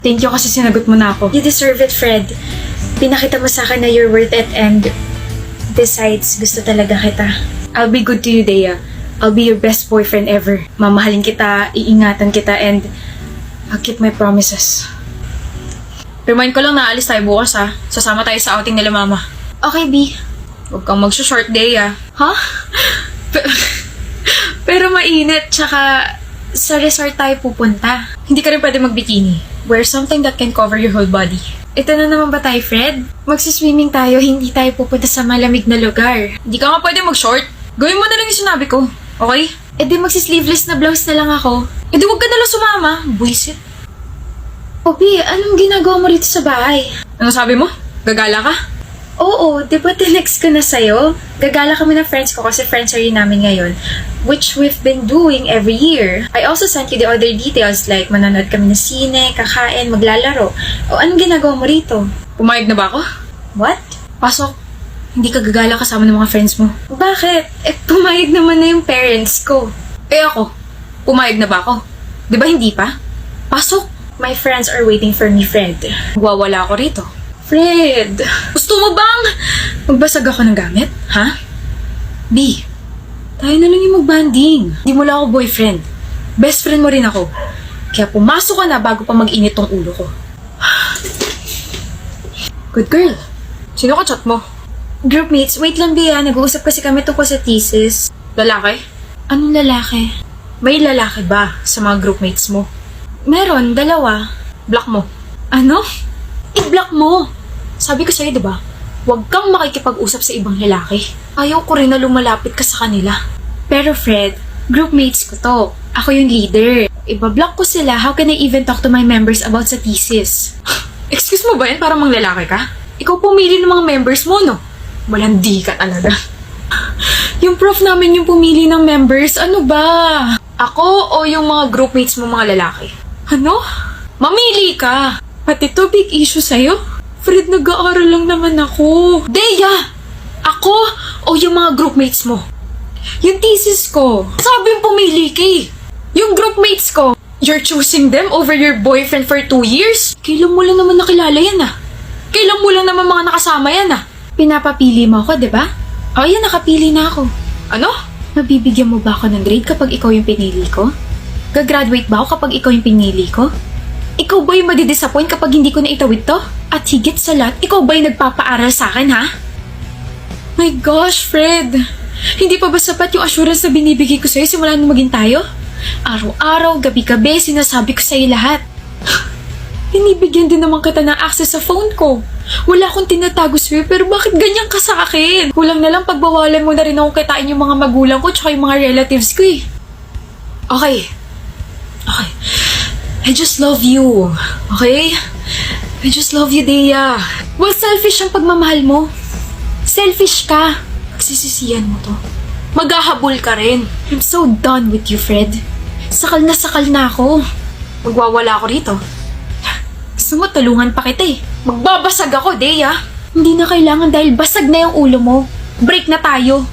Thank you kasi sinagot mo na ako. You deserve it, Fred. Pinakita mo sa akin na you're worth it and besides, gusto talaga kita. I'll be good to you, Dea. I'll be your best boyfriend ever. Mamahalin kita, iingatan kita, and I'll keep my promises. Remind ko lang na alis tayo bukas ha. Sasama tayo sa outing nila mama. Okay, B. Huwag kang magsushort, Dea. Huh? Pero mainit, tsaka Sa resort tayo pupunta. hindi ka rin pwede magbikini. Wear something that can cover your whole body. Ito na naman ba tayo, Fred? Magsiswimming tayo, hindi tayo pupunta sa malamig na lugar. Hindi ka nga pwede mag-short. Gawin mo na lang yung sinabi ko. Okay? E di magsisleeveless na blouse na lang ako. E di huwag ka na lang sumama. Buisit. Obi, anong ginagawa mo rito sa bahay? Ano sabi mo? Gagala ka? Oo, di ba tinext ko na sa'yo? Gagala kami ng friends ko kasi friends rin namin ngayon, which we've been doing every year. I also sent you the other details like manonood kami ng sine, kakain, maglalaro. O anong ginagawa mo rito? Pumayag na ba ako? What? Pasok. Hindi ka gagala kasama ng mga friends mo. Bakit? Eh, pumayag naman na yung parents ko. Eh ako, pumayag na ba ako? Di ba hindi pa? Pasok. My friends are waiting for me, Fred. Wawala ako rito. Fred! Gusto mo bang magbasag ako ng gamit? Ha? B, tayo na lang yung magbanding. Di mo lang ako boyfriend. Best friend mo rin ako. Kaya pumasok ka na bago pa mag-init tong ulo ko. Good girl. Sino ka chat mo? Groupmates, wait lang, Bea. Nag-uusap kasi kami tungkol sa thesis. Lalaki? Anong lalaki? May lalaki ba sa mga groupmates mo? Meron, dalawa. Block mo. Ano? I-block mo! Sabi ko sa'yo, diba? Huwag kang makikipag-usap sa ibang lalaki. Ayaw ko rin na lumalapit ka sa kanila. Pero Fred, groupmates ko to. Ako yung leader. Iba-block ko sila. How can I even talk to my members about sa thesis? Excuse mo ba yan? Parang mang lalaki ka? Ikaw pumili ng mga members mo, no? Malandi ka talaga. Yung prof namin yung pumili ng members. Ano ba? Ako o yung mga groupmates mo mga lalaki? Ano? Mamili ka! Pati to big issue sa'yo? Fred, nag-aaral lang naman ako. Deya! Ako o yung mga groupmates mo? Yung thesis ko. Sabi yung pumili ka eh. Yung groupmates ko. You're choosing them over your boyfriend for 2 years? Kailan mo lang naman nakilala yan ah? Kailan mo lang naman mga nakasama yan ah? Pinapapili mo ako, di ba? O yan, nakapili na ako. Ano? Mabibigyan mo ba ako ng grade kapag ikaw yung pinili ko? Gagraduate ba ako kapag ikaw yung pinili ko? Ikaw ba yung madidisappoint kapag hindi ko na itawid to? At higit sa lahat, ikaw ba yung nagpapaaral sa akin, ha? My gosh, Fred. Hindi pa ba sapat yung assurance na binibigay ko sa'yo simula nung maging tayo? Araw-araw, gabi-gabi, sinasabi ko sa'yo lahat. Binibigyan din naman kita ng access sa phone ko. Wala akong tinatago sa'yo, pero bakit ganyan ka sa akin? Kulang na lang pagbawalan mo na rin akong kitain yung mga magulang ko tsaka yung mga relatives ko eh. Okay. Okay. I just love you. Okay? I just love you, Dea. Well, selfish ang pagmamahal mo. Selfish ka. Pagsisisihan mo to. Maghahabol ka rin. I'm so done with you, Fred. Sakal na ako. Magwawala ako rito. Gusto mo, tulungan pa kita eh. Magbabasag ako, Dea. Hindi na kailangan dahil basag na yung ulo mo. Break na tayo.